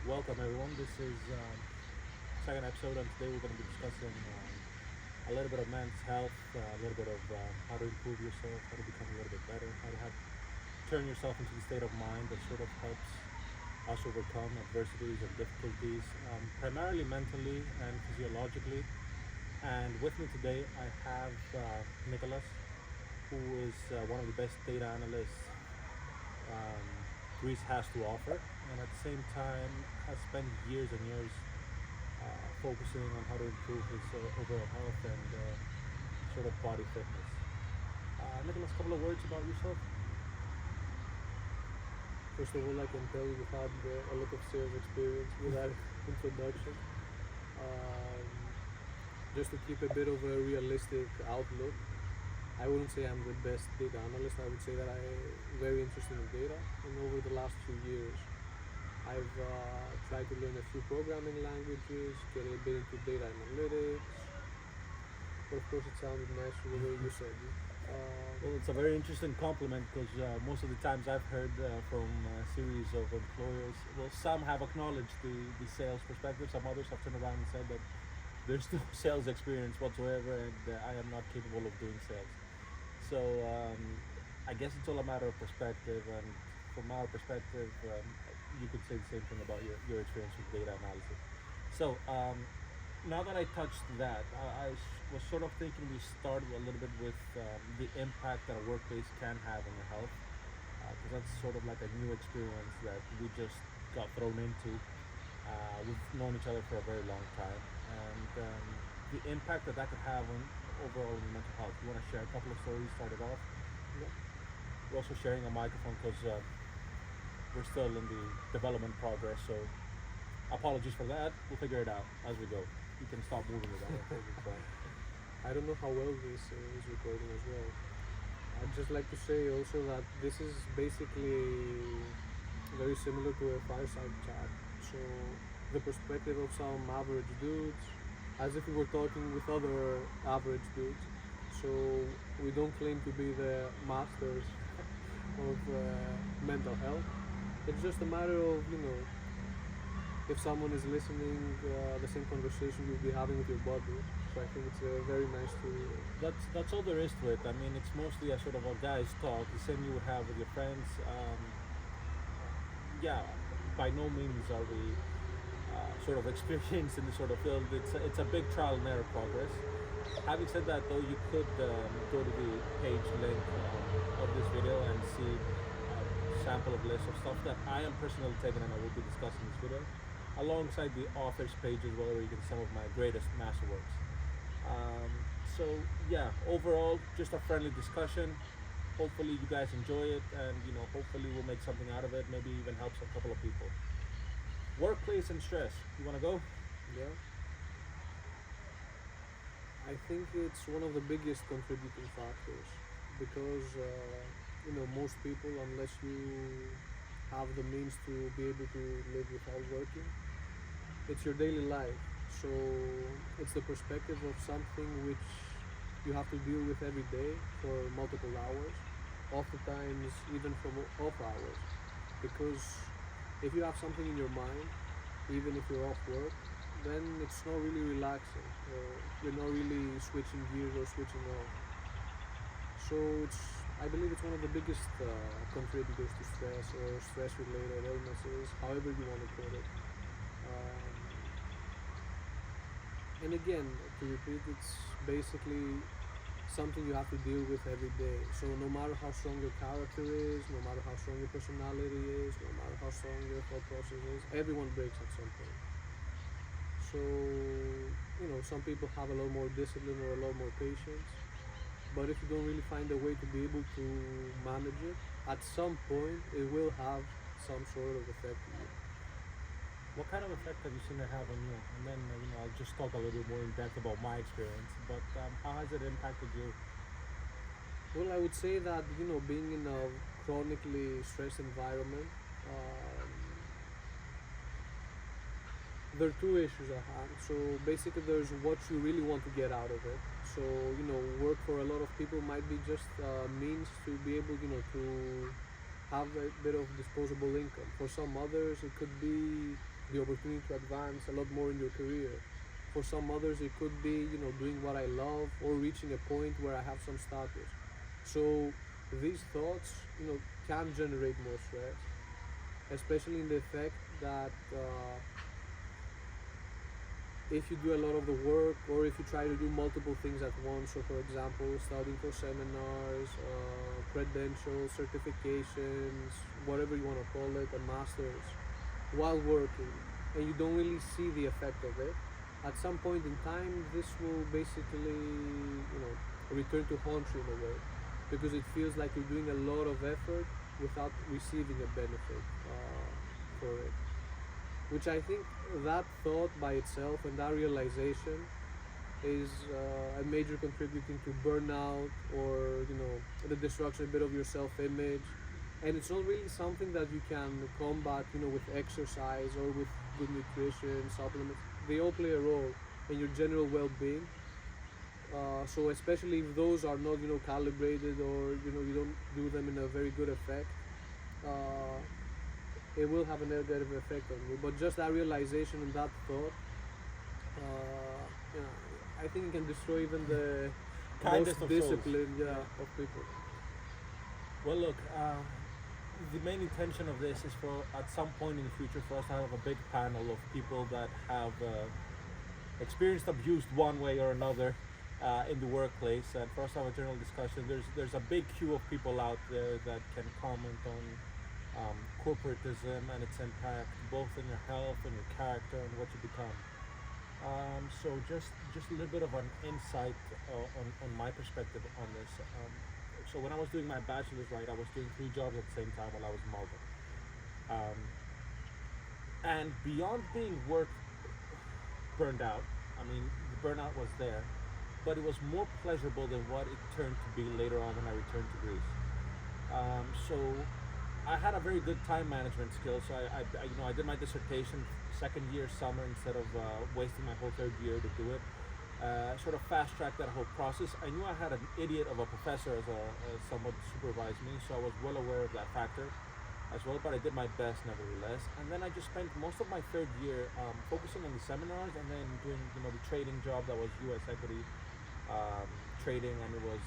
welcome everyone. This is second episode, and today we're going to be discussing a little bit of men's health, a little bit of how to improve yourself, how to become a little bit better, how to have turn yourself into the state of mind that sort of helps us overcome adversities and difficulties, primarily mentally and physiologically. And with me today, I have Nicholas, who is one of the best data analysts um, Greece has to offer, and at the same time has spent years and years focusing on how to improve his overall health and sort of body fitness. Nicholas, a couple of words about yourself. First of all, I can tell you've had a lot of sales experience with that introduction. Um, just to keep a bit of a realistic outlook, I wouldn't say I'm the best data analyst. I would say that I'm very interested in data, and over the last few years, I've tried to learn a few programming languages, get a bit into data analytics. But of course, it sounded nicer the way you said it. Well, it's a very interesting compliment because most of the times I've heard from a series of employers, well, some have acknowledged the sales perspective, some others have turned around and said that there's no sales experience whatsoever and I am not capable of doing sales. So I guess it's all a matter of perspective, and from our perspective, you could say the same thing about your experience with data analysis. So now that I touched that, I was sort of thinking we start a little bit with the impact that a workplace can have on your health, because that's sort of like a new experience that we just got thrown into. We've known each other for a very long time, and the impact that could have on overall mental health. You want to share a couple of stories, start it off? Yeah. We're also sharing a microphone because we're still in the development progress, so apologies for that. We'll figure it out as we go. You can stop moving it out. I don't know how well this is recording as well. I'd just like to say also that this is basically very similar to a fireside chat. So the perspective of some average dudes, as if we were talking with other average dudes. So we don't claim to be the masters of mental health. It's just a matter of, if someone is listening, the same conversation you'll be having with your body. So I think it's very nice to. That's all there is to it. I mean, it's mostly a sort of a guy's talk, the same you would have with your friends. Yeah, by no means are we sort of experienced in this sort of field. It's a big trial and error progress. Having said that, though, you could go to the page link of this video and see a sample of list of stuff that I am personally taking and I will be discussing in this video, alongside the author's page as well, where you can see some of my greatest masterworks. So yeah, overall, just a friendly discussion. Hopefully you guys enjoy it, and hopefully we'll make something out of it. Maybe even helps a couple of people. Workplace and stress. You want to go? Yeah. I think it's one of the biggest contributing factors because most people, unless you have the means to be able to live without working, it's your daily life. So it's the perspective of something which you have to deal with every day for multiple hours, oftentimes even from off hours. Because if you have something in your mind, even if you're off work, then it's not really relaxing. You're not really switching gears or switching off. So I believe it's one of the biggest contributors to stress or stress-related illnesses, however you want to put it. And again, to repeat, it's basically something you have to deal with every day. So no matter how strong your character is, no matter how strong your personality is, no matter how strong your thought process is, everyone breaks at some point. So, some people have a lot more discipline or a lot more patience. But if you don't really find a way to be able to manage it, at some point it will have some sort of effect on you. What kind of effect have you seen it have on you? And then, I'll just talk a little bit more in depth about my experience. But how has it impacted you? Well, I would say that, being in a chronically stressed environment, there are two issues at hand. So basically there's what you really want to get out of it. So, work for a lot of people might be just a means to be able, to have a bit of disposable income. For some others, it could be the opportunity to advance a lot more in your career. For some others, it could be, doing what I love or reaching a point where I have some status. So these thoughts, can generate more stress, especially in the effect that if you do a lot of the work or if you try to do multiple things at once. So, for example, studying for seminars, credentials, certifications, whatever you want to call it, a master's, while working, and you don't really see the effect of it, at some point in time, this will basically, return to haunt you in a way, because it feels like you're doing a lot of effort without receiving a benefit for it. Which I think that thought by itself and that realization is a major contributing to burnout or the destruction a bit of your self-image, and it's not really something that you can combat with exercise or with good nutrition supplements. They all play a role in your general well-being. So especially if those are not calibrated, or you don't do them in a very good effect, uh, it will have a negative effect on you. But just that realization and that thought, uh, you know, I think it can destroy even the Kindest most of souls. disciplined, Yeah. of people. Well, look, the main intention of this is for at some point in the future for us to have a big panel of people that have experienced abuse one way or another in the workplace, and for us to have a general discussion. There's a big queue of people out there that can comment on corporatism and its impact both in your health and your character and what you become. So just a little bit of an insight on my perspective on this. So when I was doing my bachelor's, right, I was doing three jobs at the same time while I was in Malta. Um, and beyond being work burned out, I mean, the burnout was there, but it was more pleasurable than what it turned to be later on when I returned to Greece. So I had a very good time management skill. So I did my dissertation second year summer instead of wasting my whole third year to do it. Sort of fast tracked that whole process. I knew I had an idiot of a professor as someone to supervise me, so I was well aware of that factor as well. But I did my best nevertheless. And then I just spent most of my third year focusing on the seminars and then doing the trading job that was U.S. equity trading, and it was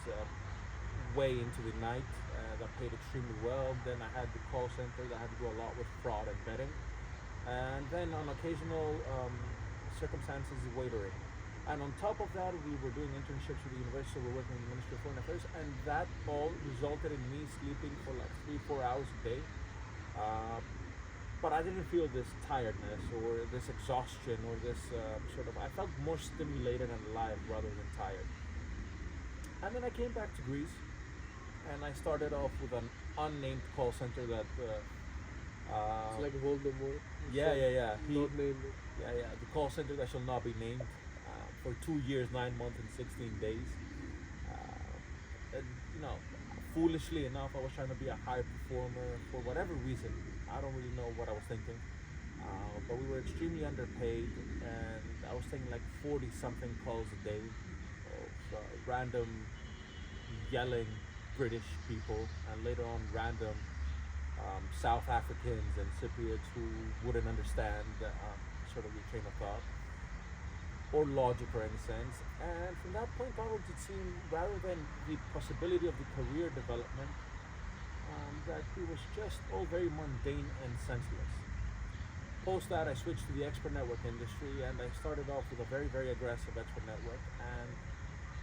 way into the night. That paid extremely well. Then I had the call center that had to do a lot with fraud and betting, and then on occasional circumstances, waitering. And on top of that, we were doing internships with the university. So we were working in the Ministry of Foreign Affairs, and that all resulted in me sleeping for like 3-4 hours a day. But I didn't feel this tiredness or this exhaustion or this I felt more stimulated and alive rather than tired. And then I came back to Greece, and I started off with an unnamed call center that. It's like Voldemort. Yeah. Not named it. Yeah. The call center that shall not be named. For 2 years, 9 months, and 16 days. And foolishly enough, I was trying to be a high performer for whatever reason. I don't really know what I was thinking. But we were extremely underpaid, and I was taking like 40 something calls a day of random yelling British people, and later on random South Africans and Cypriots who wouldn't understand sort of your train of thought or logic or any sense. And from that point onwards, it seemed, rather than the possibility of the career development, that it was just all very mundane and senseless. Post that, I switched to the expert network industry, and I started off with a very, very aggressive expert network. And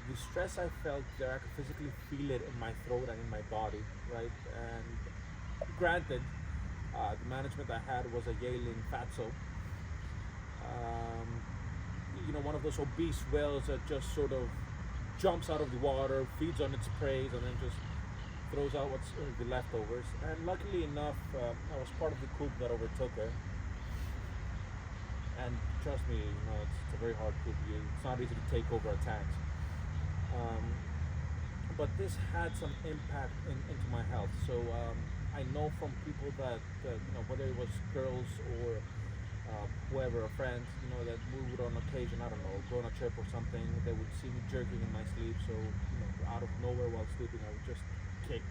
the stress I felt there, I could physically feel it in my throat and in my body, right? And granted, the management I had was a Yaling fatso. One of those obese whales that just sort of jumps out of the water, feeds on its prey, and then just throws out what's the leftovers. And luckily enough, I was part of the coup that overtook her. And trust me, it's a very hard coup. It's not easy to take over a tank. But this had some impact into my health. So I know from people that whether it was girls or whoever, a friend, that we would on occasion, I don't know, go on a trip or something, they would see me jerking in my sleep, so, out of nowhere while sleeping, I would just kick.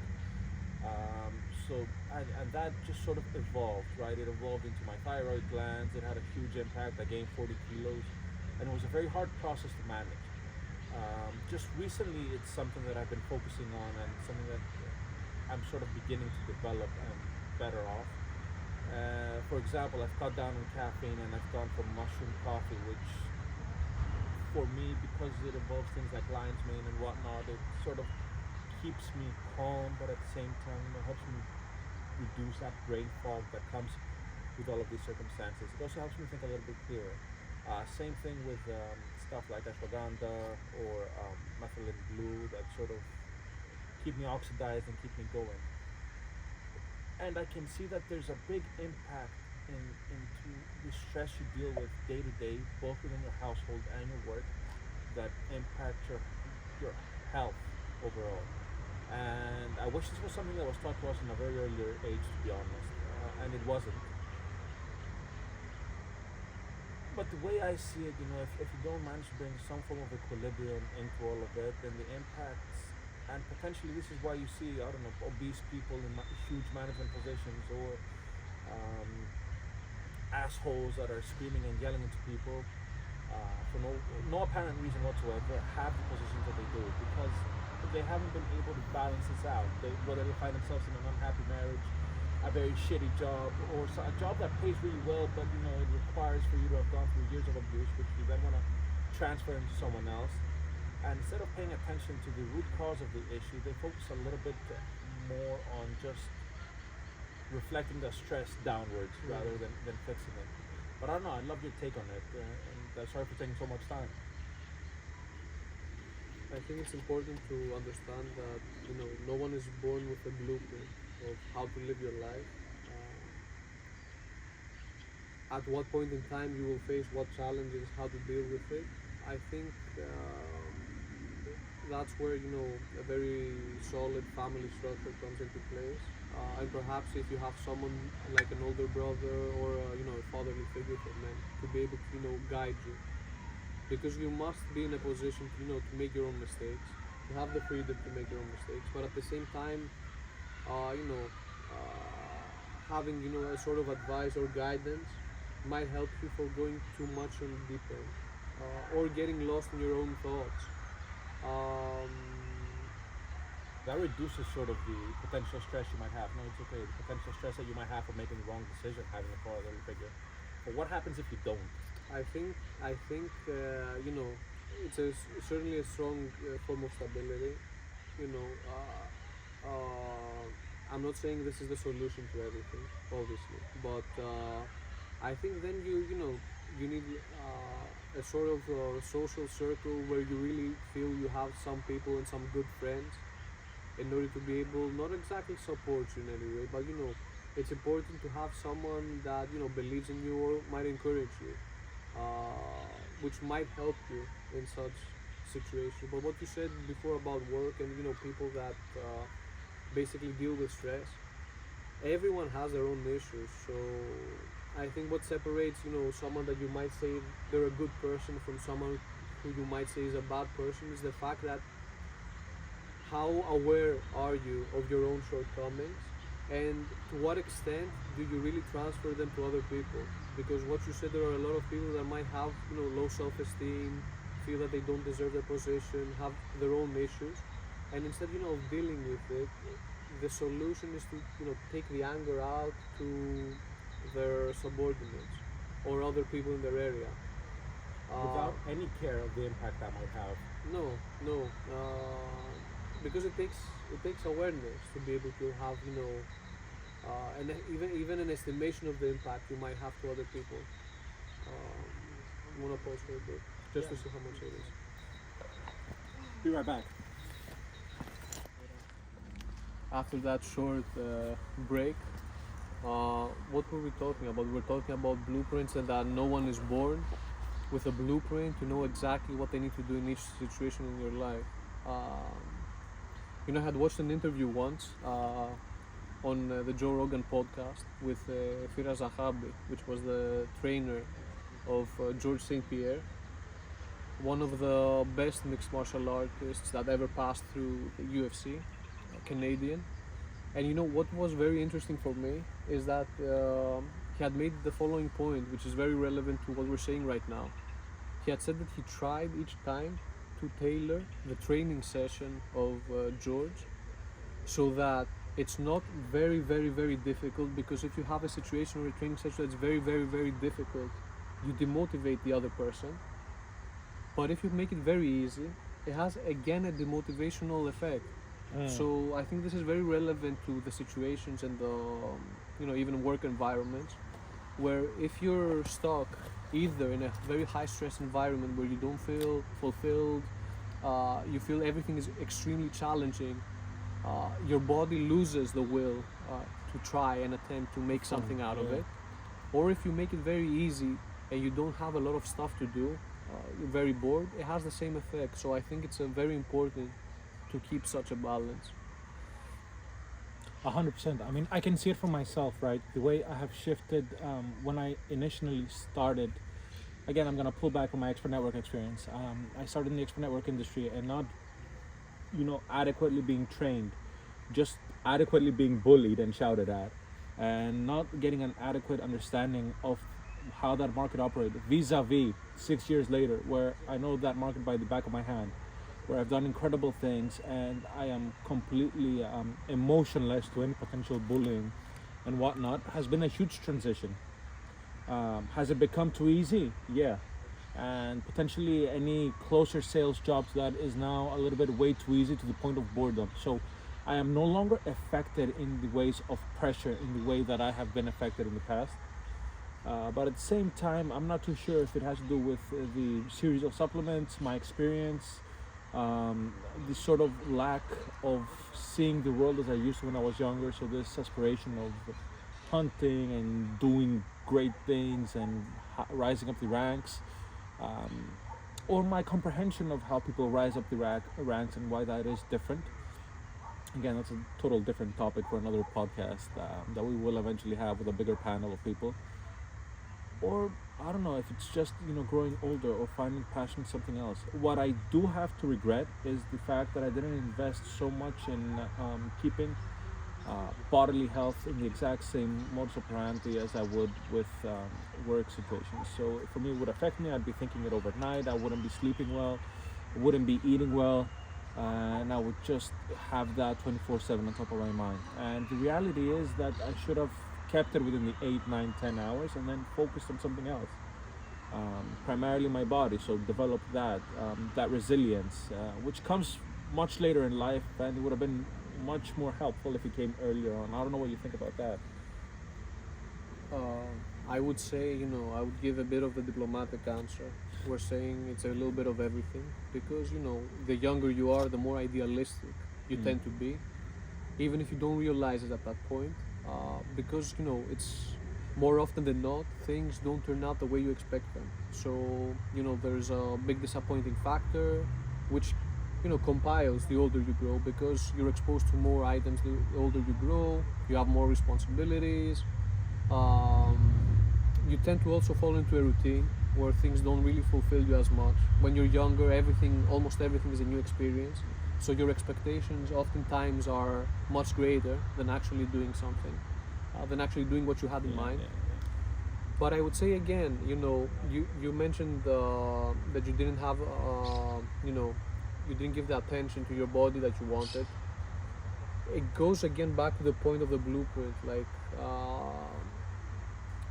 So, and that just sort of evolved, right? It evolved into my thyroid glands. It had a huge impact. I gained 40 kilos, and it was a very hard process to manage. Just recently, it's something that I've been focusing on, and something that I'm sort of beginning to develop and better off. For example, I've cut down on caffeine, and I've gone for mushroom coffee, which for me, because it involves things like lion's mane and whatnot, it sort of keeps me calm, but at the same time, it helps me reduce that brain fog that comes with all of these circumstances. It also helps me think a little bit clearer. Same thing with stuff like ashwagandha or methylene blue that sort of keep me oxidized and keep me going. And I can see that there's a big impact into the stress you deal with day to day, both within your household and your work, that impact your health overall. And I wish this was something that was taught to us in a very earlier age, to be honest, and it wasn't. But the way I see it, if you don't manage to bring some form of equilibrium into all of it, then the impacts, and potentially this is why you see, I don't know, obese people in huge management positions, or assholes that are screaming and yelling into people for no apparent reason whatsoever, have the positions that they do, because they haven't been able to balance this out. Whether they find themselves in an unhappy marriage, a very shitty job, or a job that pays really well, but it requires for you to have gone through years of abuse, which you then want to transfer into someone else. And instead of paying attention to the root cause of the issue, they focus a little bit more on just reflecting the stress downwards rather than fixing it. But I don't know, I'd love your take on it, and sorry for taking so much time. I think it's important to understand that no one is born with a blueprint of how to live your life. At what point in time you will face what challenges, how to deal with it. I think that's where a very solid family structure comes into place. And perhaps if you have someone like an older brother or a fatherly figure for men to be able to guide you, because you must be in a position to make your own mistakes, to have the freedom to make your own mistakes, but at the same time having a sort of advice or guidance might help you for going too much on deep end, or getting lost in your own thoughts. That reduces sort of the potential stress you might have. No, it's okay. The potential stress that you might have for making the wrong decision, having a fatherly figure. But what happens if you don't? I think it's certainly a strong form of stability. You know, I'm not saying this is the solution to everything, obviously, but I think then you need a sort of social circle where you really feel you have some people and some good friends in order to be able, not exactly support you in any way, but it's important to have someone that believes in you or might encourage you, which might help you in such situations. But what you said before about work and people that basically deal with stress, everyone has their own issues. So I think what separates someone that you might say they're a good person from someone who you might say is a bad person is the fact that how aware are you of your own shortcomings, and to what extent do you really transfer them to other people? Because what you said, there are a lot of people that might have low self-esteem, feel that they don't deserve their position, have their own issues, and instead of dealing with it, the solution is to take the anger out to their subordinates or other people in their area, Without any care of the impact that might have. no, because it takes awareness to be able to have and even an estimation of the impact you might have to other people. I'm gonna pause for a bit just to see how much it is. Be right back. After that short break, what were we talking about? We were talking about blueprints and that no one is born with a blueprint to know exactly what they need to do in each situation in your life. I had watched an interview once on the Joe Rogan podcast with Firas Zahabi, which was the trainer of George St. Pierre, one of the best mixed martial artists that ever passed through the UFC, Canadian. And you know what was very interesting for me is that he had made the following point, which is very relevant to what we're saying right now. He had said that he tried each time to tailor the training session of George so that it's not very, very, very difficult, because if you have a situation or a training session that's very, very, very difficult, you demotivate the other person. But if you make it very easy, it has again a demotivational effect. So I think this is very relevant to the situations and the even work environments, where if you're stuck either in a very high stress environment where you don't feel fulfilled, you feel everything is extremely challenging, your body loses the will to try and attempt to make something out of it. Or if you make it very easy and you don't have a lot of stuff to do, you're very bored, it has the same effect. So I think it's very important to keep such a balance. 100%. I mean, I can see it for myself, right? The way I have shifted when I initially started. Again, I'm gonna pull back on my expert network experience. I started in the expert network industry and not, adequately being trained, just adequately being bullied and shouted at, and not getting an adequate understanding of how that market operated. Vis-a-vis 6 years later, where I know that market by the back of my hand, where I've done incredible things and I am completely emotionless to any potential bullying and whatnot, has been a huge transition. Has it become too easy? Yeah. And potentially any closer sales jobs that is now a little bit way too easy to the point of boredom. So I am no longer affected in the ways of pressure in the way that I have been affected in the past. But at the same time, I'm not too sure if it has to do with the series of supplements, my experience, the sort of lack of seeing the world as I used to when I was younger. So this aspiration of hunting and doing great things and rising up the ranks, or my comprehension of how people rise up the ranks and why that is different. Again, that's a total different topic for another podcast that we will eventually have with a bigger panel of people. Or I don't know if it's just growing older or finding passion in something else. What I do have to regret is the fact that I didn't invest so much in keeping bodily health in the exact same modus operandi as I would with work situations. So for me, it would affect me. I'd be thinking it overnight. I wouldn't be sleeping well. I wouldn't be eating well. And I would just have that 24/7 on top of my mind. And the reality is that I should have kept it within the 8, 9, 10 hours and then focused on something else. Primarily my body, so develop that resilience, which comes much later in life, and it would have been much more helpful if it came earlier on. I don't know what you think about that. I would say, I would give a bit of the diplomatic answer. We're saying it's a little bit of everything, because, the younger you are, the more idealistic you tend to be, even if you don't realize it at that point. Because it's more often than not, things don't turn out the way you expect them. So there's a big disappointing factor, which compiles the older you grow, because you're exposed to more items the older you grow. You have more responsibilities. You tend to also fall into a routine where things don't really fulfill you as much. When you're younger, almost everything is a new experience. So your expectations oftentimes are much greater than actually doing something, than actually doing what you had in mind. But I would say again, you mentioned that you didn't have, you didn't give the attention to your body that you wanted. It goes again back to the point of the blueprint. Like,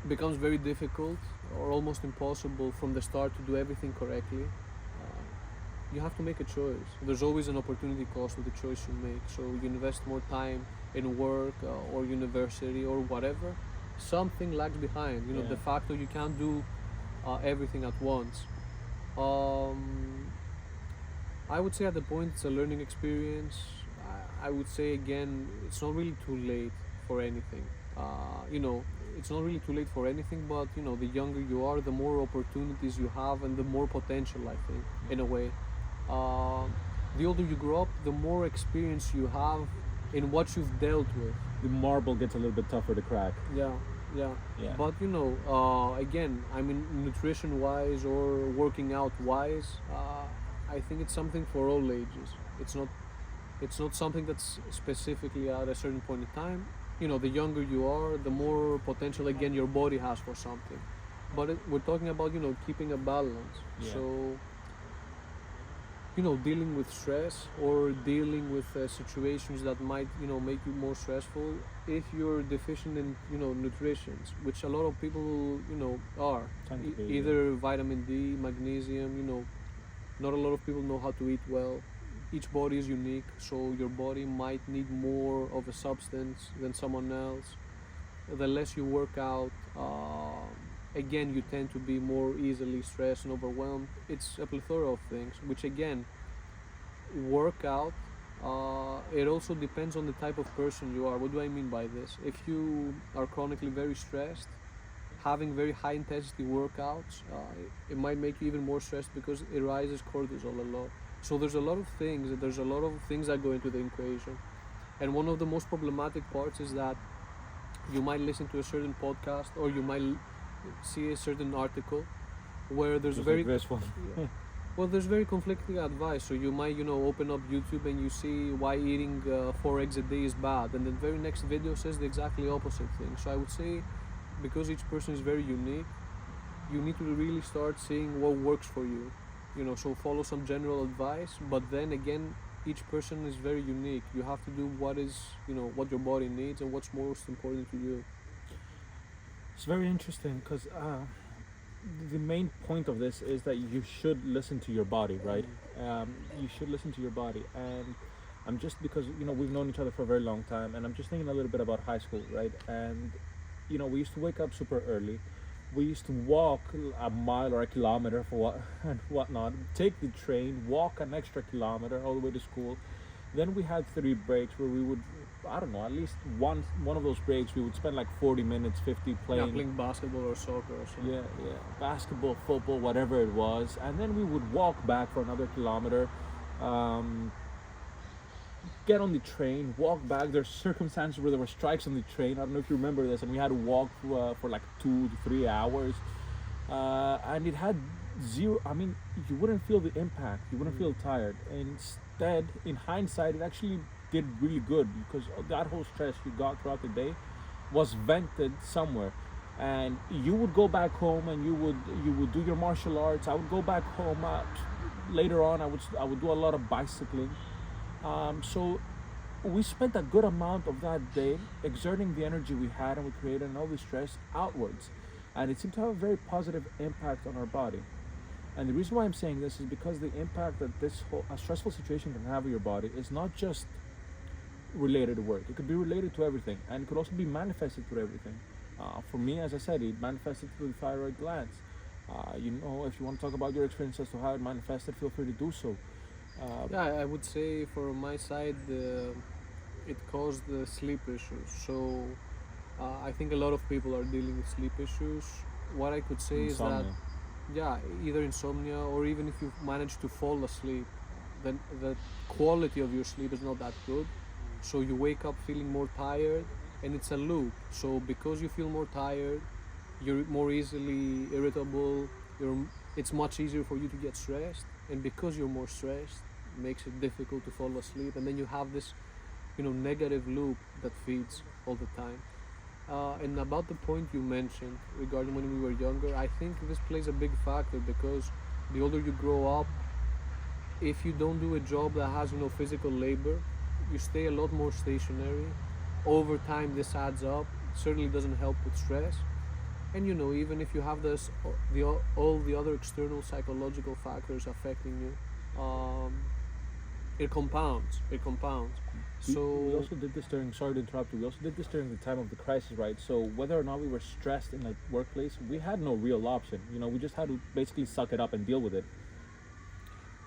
it becomes very difficult or almost impossible from the start to do everything correctly. You have to make a choice. There's always an opportunity cost of the choice you make. So you invest more time in work or university or whatever, something lags behind. De facto you can't do everything at once. I would say at the point it's a learning experience. I would say again, it's not really too late for anything. It's not really too late for anything, but the younger you are, the more opportunities you have and the more potential, I think, in a way. The older you grow up, the more experience you have in what you've dealt with. The marble gets a little bit tougher to crack. Yeah. But again, I mean, nutrition wise or working out wise, I think it's something for all ages. It's not It's not something that's specifically at a certain point in time. The younger you are, the more potential again your body has for something. But we're talking about keeping a balance. Yeah. So dealing with stress or dealing with situations that might make you more stressful if you're deficient in nutrition, which a lot of people are. Tend to be, Either vitamin D, magnesium. Not a lot of people know how to eat well. Each body is unique, so your body might need more of a substance than someone else. The less you work out, again, you tend to be more easily stressed and overwhelmed. It's a plethora of things, which again, workout. It also depends on the type of person you are. What do I mean by this? If you are chronically very stressed, having very high intensity workouts, it might make you even more stressed because it rises cortisol a lot. So there's a lot of things that go into the equation. And one of the most problematic parts is that you might listen to a certain podcast or you might see a certain article where there's Just very like this one. well, there's very conflicting advice. So you might open up YouTube and you see why eating 4 eggs a day is bad, and the very next video says the exactly opposite thing. So I would say, because each person is very unique, you need to really start seeing what works for you. So follow some general advice, but then again, each person is very unique. You have to do what what your body needs and what's most important to you. It's very interesting because the main point of this is that you should listen to your body, right? You should listen to your body. And I'm just, because we've known each other for a very long time, and I'm just thinking a little bit about high school, right? And we used to wake up super early. We used to walk a mile or a kilometer and whatnot, take the train, walk an extra kilometer all the way to school. Then we had 3 breaks where we would, I don't know, at least one of those breaks we would spend like 40 minutes, 50 Playing basketball or soccer or something. yeah, basketball, football, whatever it was. And then we would walk back for another kilometer, get on the train, walk back. There's circumstances where there were strikes on the train. I don't know if you remember this, and we had to walk for like 2 to 3 hours, and it had zero. I mean, you wouldn't feel the impact. You wouldn't feel tired. Instead, in hindsight, it actually did really good because that whole stress you got throughout the day was vented somewhere. And you would go back home and you would do your martial arts. I would go back home. Later on, I would do a lot of bicycling. So we spent a good amount of that day exerting the energy we had, and we created all the stress outwards, and it seemed to have a very positive impact on our body. And the reason why I'm saying this is because the impact that a stressful situation can have on your body is not just related to work. It could be related to everything, and it could also be manifested through everything. For me, as I said, it manifested through the thyroid glands. If you want to talk about your experience as to how it manifested, feel free to do so. I would say for my side, it caused the sleep issues. So I think a lot of people are dealing with sleep issues. What I could say Insomnia. is that, either insomnia or even if you manage to fall asleep, then the quality of your sleep is not that good. So you wake up feeling more tired, and it's a loop. So because you feel more tired, you're more easily irritable. It's much easier for you to get stressed, and because you're more stressed, it makes it difficult to fall asleep. And then you have this, negative loop that feeds all the time. And about the point you mentioned regarding when we were younger, I think this plays a big factor because the older you grow up, if you don't do a job that has physical labor, you stay a lot more stationary. Over time, this adds up. It certainly doesn't help with stress. And even if you have all the other external psychological factors affecting you, it compounds. So we also did this during. Sorry to interrupt you. We also did this during the time of the crisis, right? So whether or not we were stressed in the workplace, we had no real option. We just had to basically suck it up and deal with it.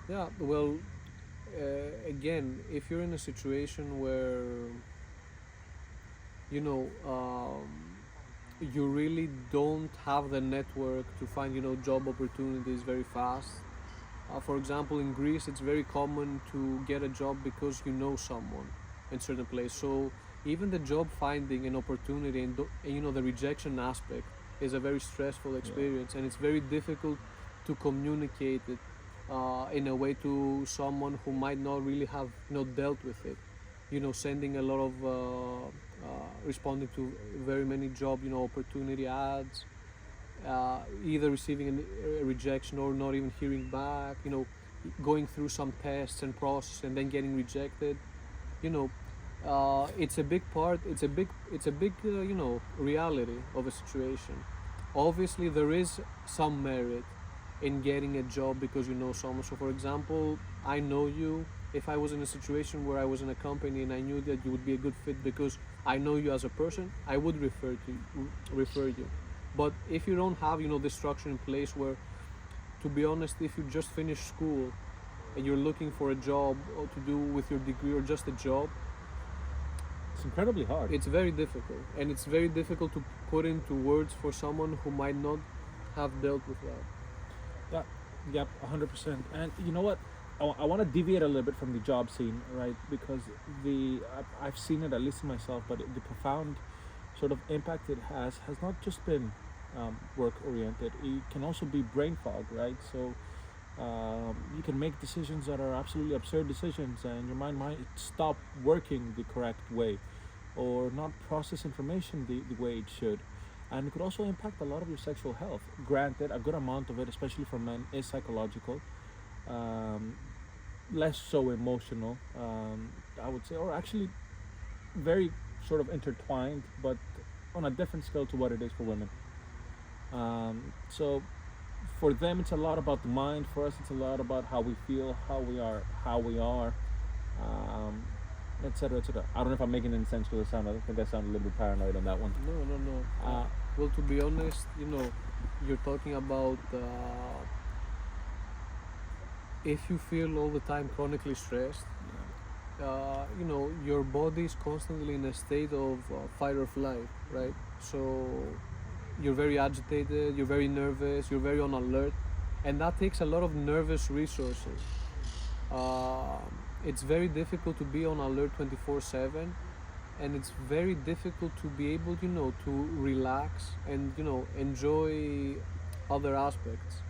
Yeah. Well, again, if you're in a situation where you really don't have the network to find job opportunities very fast. For example, in Greece, it's very common to get a job because you know someone in certain place. So even the job finding an opportunity and the rejection aspect is a very stressful experience, and it's very difficult to communicate it in a way to someone who might not really have dealt with it. Sending a lot of responding to very many job opportunity ads, either receiving a rejection or not even hearing back. Going through some tests and process and then getting rejected. You know, it's a big part. It's a big reality of a situation. Obviously, there is some merit in getting a job because you know someone. So, for example, I know you. If I was in a situation where I was in a company and I knew that you would be a good fit because I know you as a person, I would refer you. But if you don't have this structure in place where, to be honest, if you just finished school and you're looking for a job or to do with your degree or just a job, It's incredibly hard. it's very difficult, and it's very difficult to put into words for someone who might not have dealt with that. Yeah, yep, 100%. And you know what? I want to deviate a little bit from the job scene, right? Because I've seen it, at least in myself, but the profound sort of impact it has not just been work oriented. It can also be brain fog, right? So you can make decisions that are absolutely absurd decisions, and your mind might stop working the correct way, or not process information the way it should. And it could also impact a lot of your sexual health. Granted, a good amount of it, especially for men, is psychological. Less so emotional, I would say, or actually very sort of intertwined, but on a different scale to what it is for women. So for them, it's a lot about the mind. For us, it's a lot about how we feel, how we are, etc., etc. I don't know if I'm making any sense to the sound. I think I sound a little bit paranoid on that one. No. Uh, Well, to be honest, you're talking about if you feel all the time chronically stressed, your body is constantly in a state of fight or flight, right? So you're very agitated, you're very nervous, you're very on alert, and that takes a lot of nervous resources. It's very difficult to be on alert 24/7, and it's very difficult to be able, to relax and enjoy other aspects.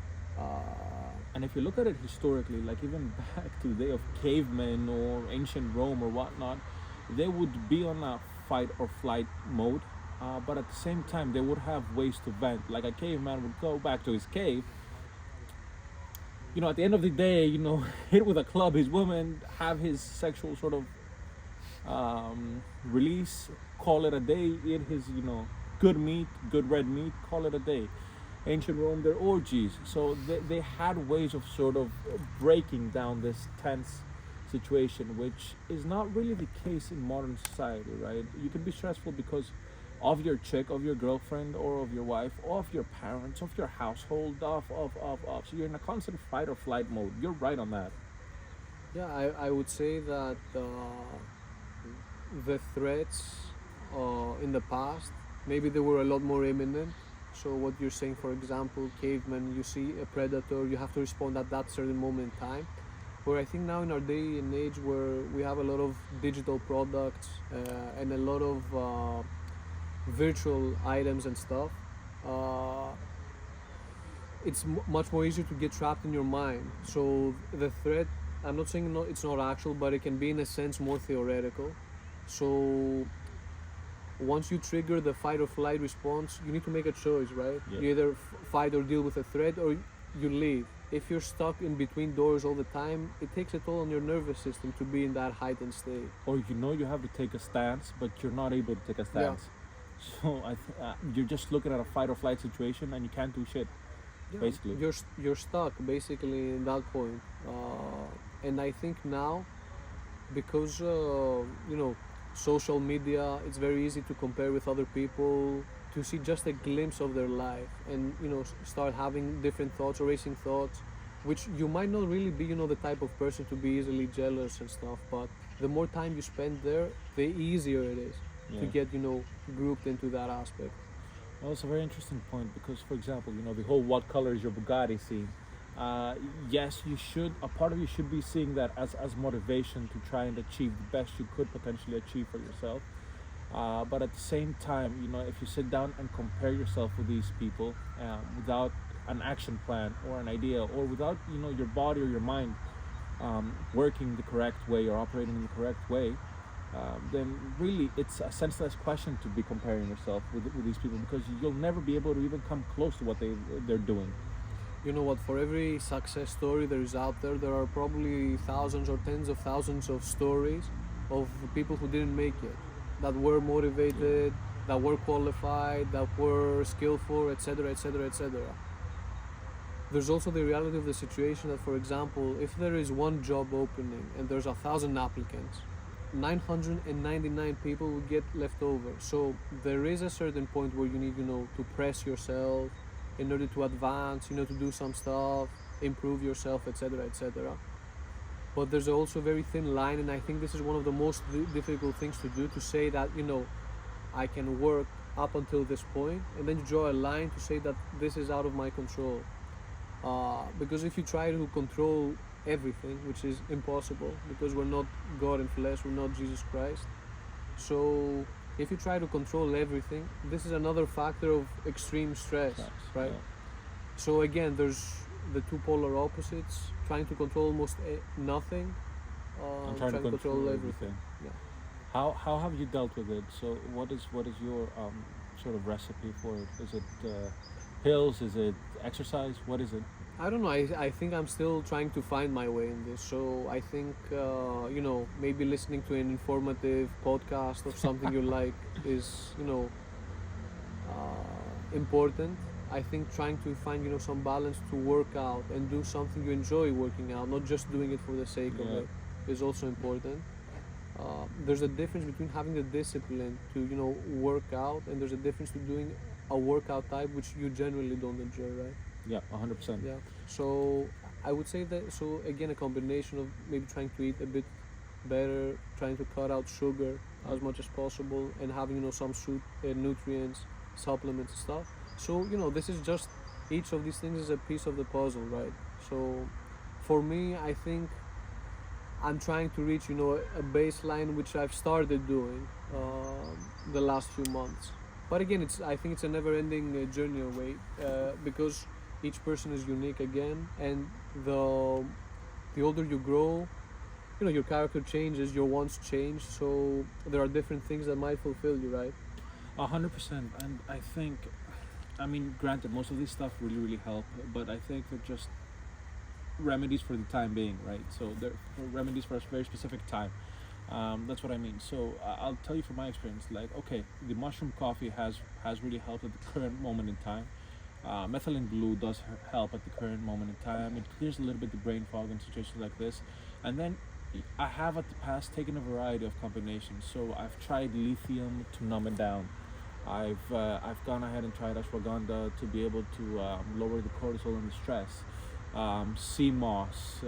And if you look at it historically, like even back to the day of cavemen or ancient Rome or whatnot, they would be on a fight or flight mode, but at the same time, they would have ways to vent. Like a caveman would go back to his cave. At the end of the day, hit with a club his woman, have his sexual sort of release, call it a day, eat his, good meat, good red meat, call it a day. Ancient Rome, their orgies. So they had ways of sort of breaking down this tense situation, which is not really the case in modern society, right? You can be stressful because of your chick, of your girlfriend, or of your wife, or of your parents, of your household, of. So you're in a constant fight or flight mode. You're right on that. Yeah, I would say that the threats in the past, maybe they were a lot more imminent. So what you're saying, for example, cavemen, you see a predator, you have to respond at that certain moment in time. Where I think now in our day and age where we have a lot of digital products and a lot of virtual items and stuff, it's much more easier to get trapped in your mind. So the threat, I'm not saying it's not actual, but it can be in a sense more theoretical. So once you trigger the fight or flight response, you need to make a choice, right? Yeah. You either fight or deal with a threat, or you leave. If you're stuck in between doors all the time, it takes a toll on your nervous system to be in that heightened state. Or you have to take a stance, but you're not able to take a stance. So you're just looking at a fight or flight situation and you can't do shit. Basically, you're stuck basically in that point. And I think now, because social media, it's very easy to compare with other people, to see just a glimpse of their life, and start having different thoughts or racing thoughts, which you might not really be the type of person to be easily jealous and stuff, but the more time you spend there, the easier it is to get grouped into that aspect. Well, it's a very interesting point because, for example, the whole "what color is your Bugatti" scene. Yes, a part of you should be seeing that as motivation to try and achieve the best you could potentially achieve for yourself. But at the same time, if you sit down and compare yourself with these people without an action plan or an idea, or without your body or your mind working the correct way or operating in the correct way, then really it's a senseless question to be comparing yourself with these people, because you'll never be able to even come close to what they're doing. You know what, for every success story there is out there, there are probably thousands or tens of thousands of stories of people who didn't make it, that were motivated, that were qualified, that were skillful, etc., etc., etc. There's also the reality of the situation that, for example, if there is one job opening and there's 1,000 applicants, 999 people will get left over. So there is a certain point where you need, to press yourself in order to advance, to do some stuff, improve yourself, etc., etc. But there's also a very thin line, and I think this is one of the most difficult things to do, to say that, I can work up until this point, and then you draw a line to say that this is out of my control. Because if you try to control everything, which is impossible, because we're not God in flesh, we're not Jesus Christ. So if you try to control everything, this is another factor of extreme stress, right? Yeah. So again, there's the two polar opposites: trying to control almost nothing, And trying to control everything. Yeah. How have you dealt with it? So what is your sort of recipe for it? Is it pills? Is it exercise? What is it? I don't know. I think I'm still trying to find my way in this. So I think, maybe listening to an informative podcast or something you like is, important. I think trying to find, some balance to work out and do something you enjoy working out, not just doing it for the sake of it, is also important. There's a difference between having the discipline to, work out, and there's a difference to doing a workout type which you generally don't enjoy, right? Yeah, 100%. Yeah. So I would say that, so again, a combination of maybe trying to eat a bit better, trying to cut out sugar as much as possible, and having, some nutrients, supplements and stuff. So, this is just, each of these things is a piece of the puzzle, right? So for me, I think I'm trying to reach, a baseline which I've started doing the last few months. But again, I think it's a never-ending journey away, because each person is unique again, and the older you grow, your character changes, your wants change, so there are different things that might fulfill you, right? 100%. And I think, granted, most of these stuff really help, but I think they're just remedies for the time being, right? So they're remedies for a very specific time. That's what I mean. So I'll tell you from my experience, like, okay, the mushroom coffee has really helped at the current moment in time. Methylene blue does help at the current moment in time. It clears a little bit the brain fog in situations like this. And then I have at the past taken a variety of combinations. So I've tried lithium to numb it down. I've gone ahead and tried ashwagandha to be able to lower the cortisol and the stress. Sea moss,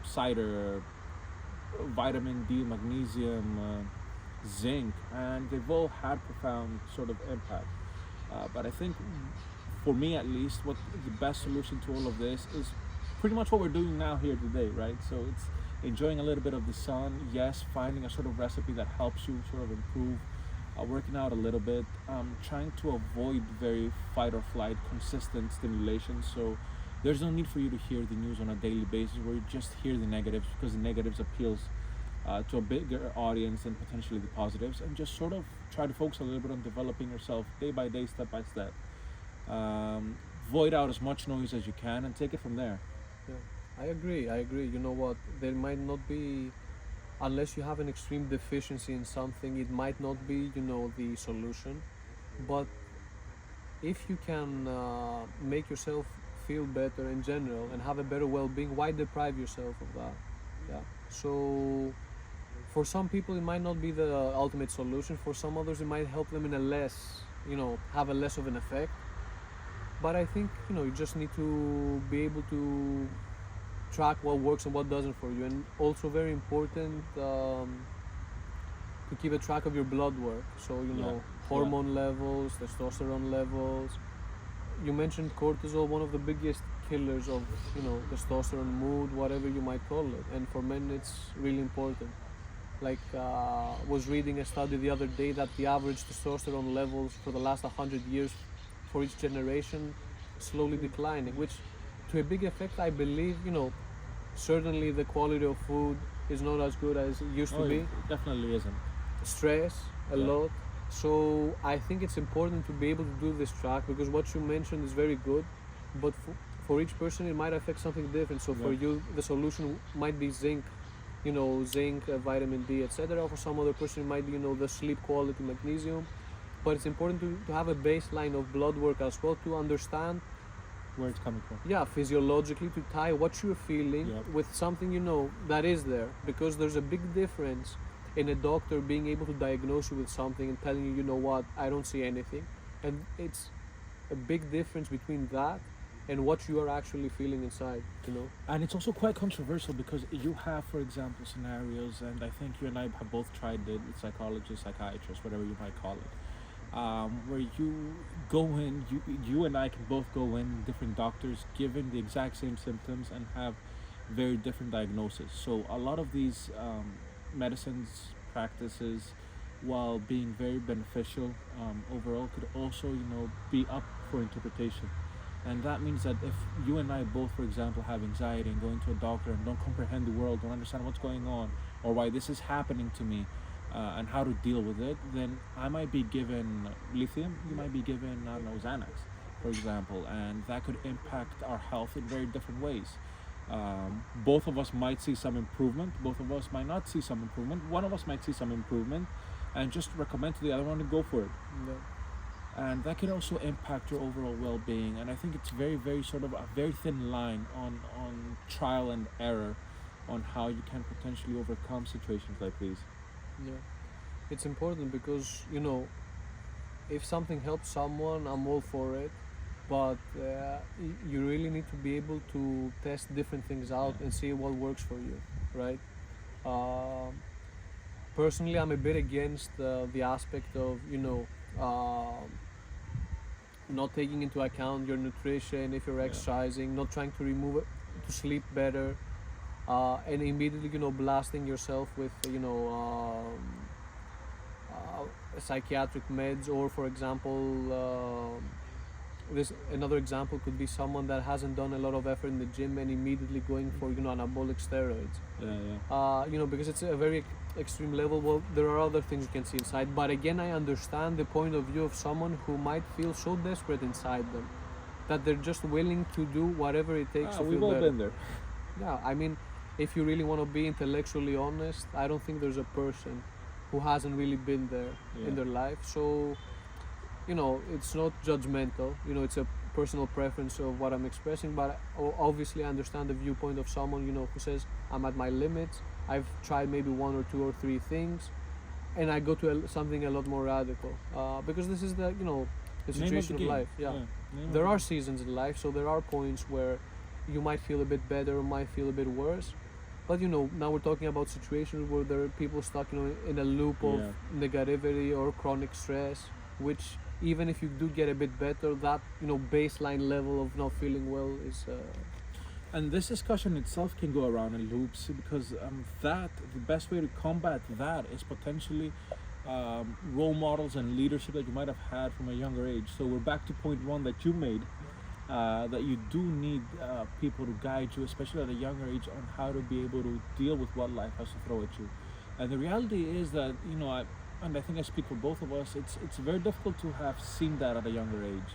cider, vitamin D, magnesium, zinc, and they've all had profound sort of impact. But I think, for me at least, what the best solution to all of this is pretty much what we're doing now here today, right? So it's enjoying a little bit of the sun, yes, finding a sort of recipe that helps you sort of improve, working out a little bit, trying to avoid very fight or flight, consistent stimulation. So there's no need for you to hear the news on a daily basis where you just hear the negatives, because the negatives appeals to a bigger audience than potentially the positives, and just sort of try to focus a little bit on developing yourself day by day, step by step. Void out as much noise as you can and take it from there. Yeah, I agree. You know what, there might not be, unless you have an extreme deficiency in something, it might not be, the solution. But if you can make yourself feel better in general and have a better well-being, why deprive yourself of that? Yeah. So for some people it might not be the ultimate solution. For some others it might help them in a less, have a less of an effect. But I think, you just need to be able to track what works and what doesn't for you. And also very important, to keep a track of your blood work. So, hormone levels, testosterone levels. You mentioned cortisol, one of the biggest killers of, testosterone, mood, whatever you might call it. And for men, it's really important. Like, was reading a study the other day that the average testosterone levels for the last 100 years for each generation slowly declining, which to a big effect I believe, certainly the quality of food is not as good as it used to Oh, be. it definitely isn't. Stress a Yeah. lot. So I think it's important to be able to do this track, because what you mentioned is very good, but for each person it might affect something different. So for Yeah. you the solution might be zinc, zinc, vitamin D, etc. For some other person it might be, the sleep quality, magnesium. But it's important to have a baseline of blood work as well, to understand, Where it's coming from. yeah, physiologically, to tie what you're feeling Yep. with something that is there, because there's a big difference in a doctor being able to diagnose you with something and telling you, what, I don't see anything, and it's a big difference between that and what you are actually feeling inside. And it's also quite controversial because you have, for example, scenarios, and I think you and I have both tried it with psychologists, psychiatrists, whatever you might call it, where you go in, you and I can both go in, different doctors, given the exact same symptoms and have very different diagnoses. So a lot of these medicines, practices, while being very beneficial overall, could also, be up for interpretation. And that means that if you and I both, for example, have anxiety and going to a doctor and don't comprehend the world, don't understand what's going on, or why this is happening to me, and how to deal with it, then I might be given lithium, you might be given, I don't know, Xanax, for example, and that could impact our health in very different ways. Both of us might see some improvement, both of us might not see some improvement, one of us might see some improvement and just recommend to the other one to go for it. Yeah. And that can also impact your overall well-being, and I think it's very, very sort of a very thin line on trial and error on how you can potentially overcome situations like these. Yeah, it's important because if something helps someone, I'm all for it, but you really need to be able to test different things out Yeah. and see what works for you, right? Personally, I'm a bit against the aspect of not taking into account your nutrition if you're Yeah. exercising, not trying to remove it to sleep better, and immediately blasting yourself with psychiatric meds, or for example, this another example could be someone that hasn't done a lot of effort in the gym and immediately going for anabolic steroids, Yeah. because it's a very extreme level. Well, there are other things you can see inside, but again, I understand the point of view of someone who might feel so desperate inside them that they're just willing to do whatever it takes to We've feel all better. been there. Yeah, I mean, if you really want to be intellectually honest, I don't think there's a person who hasn't really been there in Yeah. their life. So, it's not judgmental. It's a personal preference of what I'm expressing, but obviously I understand the viewpoint of someone, who says, I'm at my limits. I've tried maybe one or two or three things, and I go to something a lot more radical. Because this is the Name situation of of the game. life. Yeah. Name of There the are game. seasons in life, so there are points where you might feel a bit better or might feel a bit worse. But now we're talking about situations where there are people stuck in a loop of Yeah. negativity or chronic stress, which even if you do get a bit better, that baseline level of not feeling well is And this discussion itself can go around in loops because the best way to combat that is potentially role models and leadership that you might have had from a younger age. So we're back to point one that you made, that you do need people to guide you, especially at a younger age, on how to be able to deal with what life has to throw at you. And the reality is that, and I think I speak for both of us, it's very difficult to have seen that at a younger age.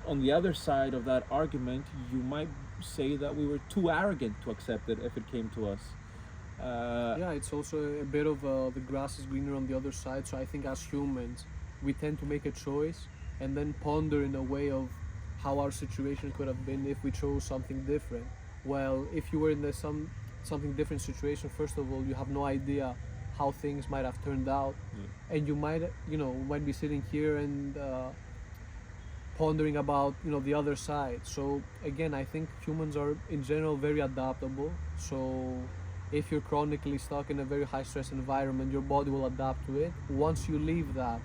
On the other side of that argument, you might say that we were too arrogant to accept it if it came to us. yeah, it's also a bit of the grass is greener on the other side. So I think as humans, we tend to make a choice and then ponder in a way of how our situation could have been if we chose something different. Well, if you were in something different situation, first of all, you have no idea how things might have turned out, and you might be sitting here and pondering about the other side. So again, I think humans are in general very adaptable. So if you're chronically stuck in a very high stress environment, your body will adapt to it. Once you leave that,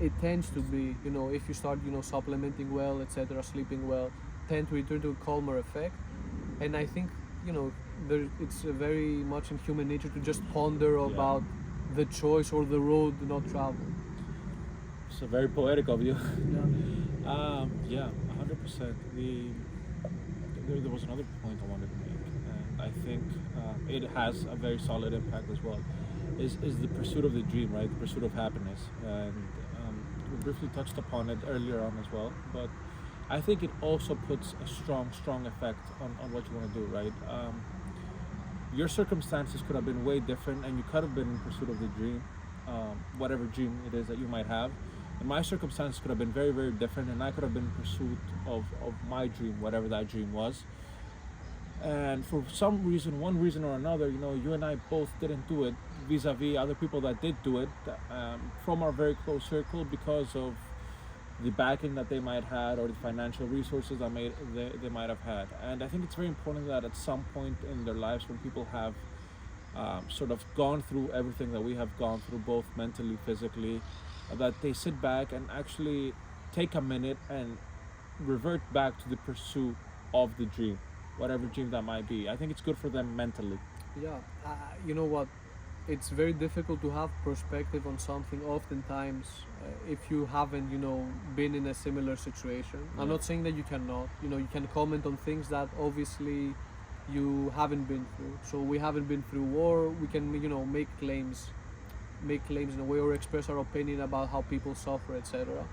it tends to be, if you start supplementing well, etc., sleeping well, tend to return to a calmer effect. And I think it's very much in human nature to just ponder about the choice or the road not traveled. So very poetic of you. Yeah. Yeah, 100%. There was another point I wanted to make, and I think it has a very solid impact as well. Is the pursuit of the dream, right? The pursuit of happiness, and we briefly touched upon it earlier on as well. But I think it also puts a strong effect on what you want to do, right? Your circumstances could have been way different, and you could have been in pursuit of the dream, whatever dream it is that you might have. And my circumstances could have been very different, and I could have been in pursuit of my dream, whatever that dream was. And for some reason, one reason or another, you and I both didn't do it vis-a-vis other people that did do it, from our very close circle, because of the backing that they might have, or the financial resources that they might have had. And I think it's very important that at some point in their lives, when people have sort of gone through everything that we have gone through, both mentally, physically, that they sit back and actually take a minute and revert back to the pursuit of the dream, whatever dream that might be. I think it's good for them mentally. Yeah, you know what? It's very difficult to have perspective on something oftentimes if you haven't, been in a similar situation. Yeah. I'm not saying that you cannot. You can comment on things that obviously you haven't been through. So we haven't been through war. We can, make claims in a way, or express our opinion about how people suffer, etc.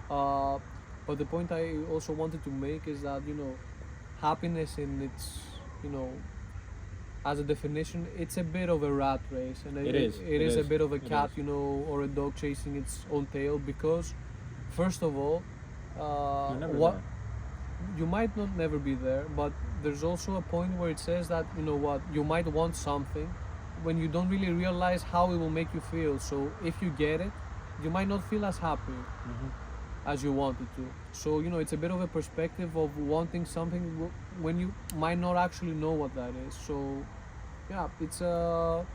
But the point I also wanted to make is that, happiness in its, as a definition, it's a bit of a rat race, and it is a bit of a cat, or a dog chasing its own tail. Because, first of all, you might not never be there, but there's also a point where it says that you might want something when you don't really realize how it will make you feel. So if you get it, you might not feel as happy as you wanted to. So it's a bit of a perspective of wanting something when you might not actually know what that is. So yeah, it's a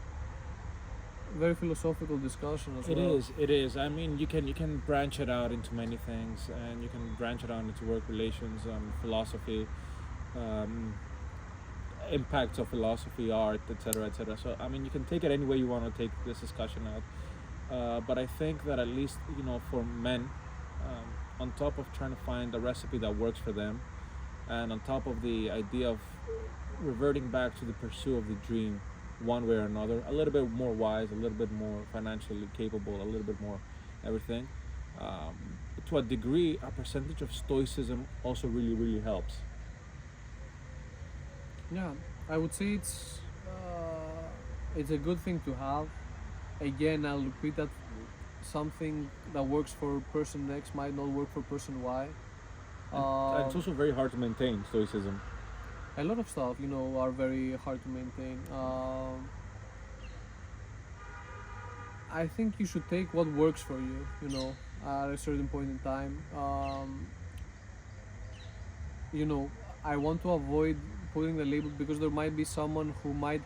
very philosophical discussion as well. It is. I mean, you can branch it out into many things, and you can branch it out into work relations, philosophy, impacts of philosophy, art, etc. So I mean, you can take it any way you want to take this discussion out. But I think that at least for men, on top of trying to find a recipe that works for them, and on top of the idea of reverting back to the pursuit of the dream, one way or another, a little bit more wise, a little bit more financially capable, a little bit more everything, to a degree, a percentage of stoicism also really helps. Yeah, I would say it's a good thing to have. Again, I'll repeat that something that works for person X might not work for person Y. And it's also very hard to maintain stoicism. A lot of stuff, are very hard to maintain. I think you should take what works for you, at a certain point in time. I want to avoid putting the label, because there might be someone who might,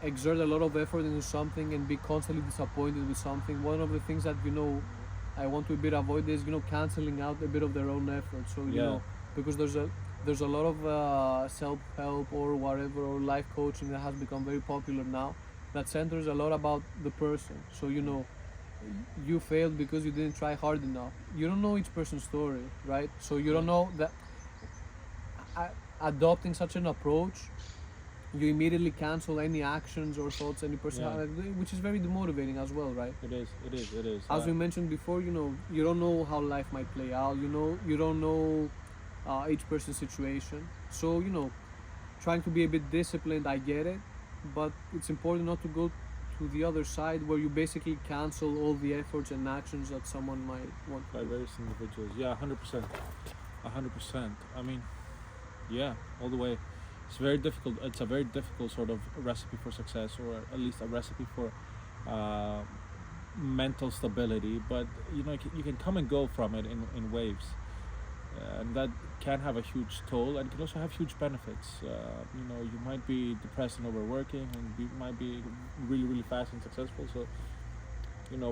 exert a lot of effort into something and be constantly disappointed with something. One of the things that I want to a bit avoid is canceling out a bit of their own effort. So because there's a lot of self-help or whatever, or life coaching that has become very popular now, that centers a lot about the person. So you failed because you didn't try hard enough. You don't know each person's story, right? So you don't know that adopting such an approach, you immediately cancel any actions or thoughts any person has, which is very demotivating as well, right? It is. As we mentioned before, you don't know how life might play out. You don't know each person's situation. So trying to be a bit disciplined, I get it, but it's important not to go to the other side where you basically cancel all the efforts and actions that someone might want by various individuals. 100%. I mean, all the way. It's very difficult. It's a very difficult sort of recipe for success, or at least a recipe for mental stability. But you can come and go from it in waves, and that can have a huge toll, and can also have huge benefits. You might be depressed and overworking, and you might be really fast and successful. So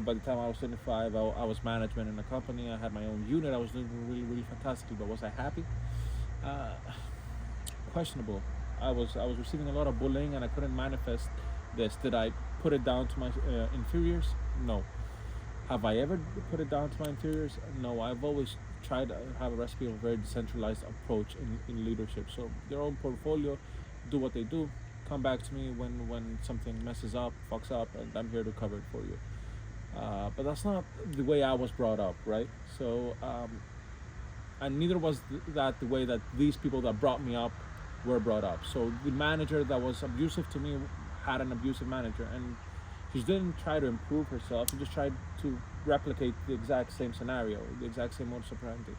by the time I was 25, I was management in a company. I had my own unit. I was doing really fantastically. But was I happy? Questionable. I was receiving a lot of bullying, and I couldn't manifest this. Did I put it down to my inferiors? No. Have I ever put it down to my interiors? No, I've always tried to have a recipe of a very decentralized approach in leadership. So their own portfolio, do what they do, come back to me when something messes up, fucks up, and I'm here to cover it for you. But that's not the way I was brought up, right? So, and neither was that the way that these people that brought me up were brought up. So the manager that was abusive to me had an abusive manager, and she didn't try to improve herself. She just tried to replicate the exact same scenario, the exact same modus operandi.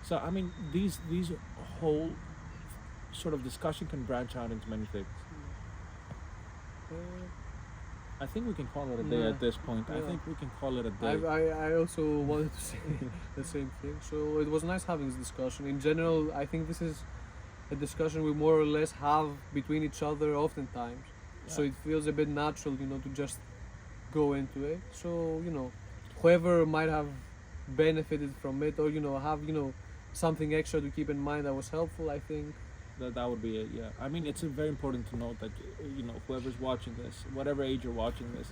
So I mean, these whole sort of discussion can branch out into many things. I think we can call it a day at this point. I think we can call it a day. I also wanted to say the same thing. So it was nice having this discussion. In general, I think this is a discussion we more or less have between each other oftentimes. So it feels a bit natural, to just go into it. So, whoever might have benefited from it, or, have, something extra to keep in mind that was helpful, I think. That would be it, yeah. I mean, it's very important to note that, whoever's watching this, whatever age you're watching this,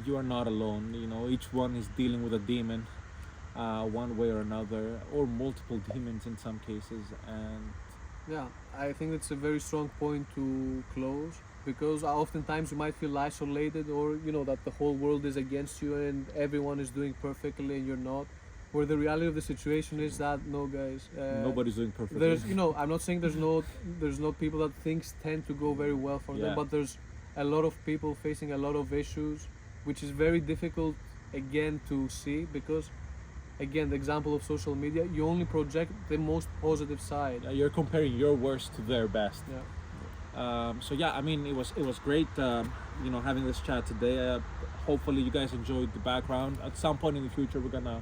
you are not alone. Each one is dealing with a demon, one way or another, or multiple demons in some cases. And yeah, I think it's a very strong point to close, because oftentimes you might feel isolated, or that the whole world is against you and everyone is doing perfectly and you're not. Where the reality of the situation is that no, guys, nobody's doing perfectly. There's, I'm not saying there's not people that things tend to go very well for them, but there's a lot of people facing a lot of issues, which is very difficult again to see, because again, the example of social media, you only project the most positive side. Yeah, you're comparing your worst to their best. Yeah. So yeah, I mean, it was great, having this chat today. Hopefully, you guys enjoyed the background. At some point in the future, we're gonna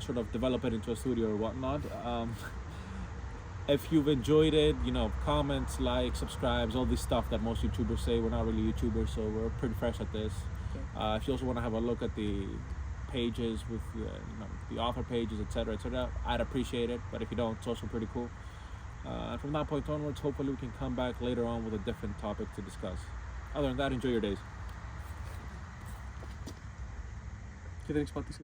sort of develop it into a studio or whatnot. If you've enjoyed it, comments, like, subscribes, all this stuff that most YouTubers say. We're not really YouTubers, so we're pretty fresh at this. Okay. If you also want to have a look at the pages with the author pages, etc., I'd appreciate it. But if you don't, it's also pretty cool. And from that point onwards, hopefully we can come back later on with a different topic to discuss. Other than that, enjoy your days. Και δεν έχεις πατήσει.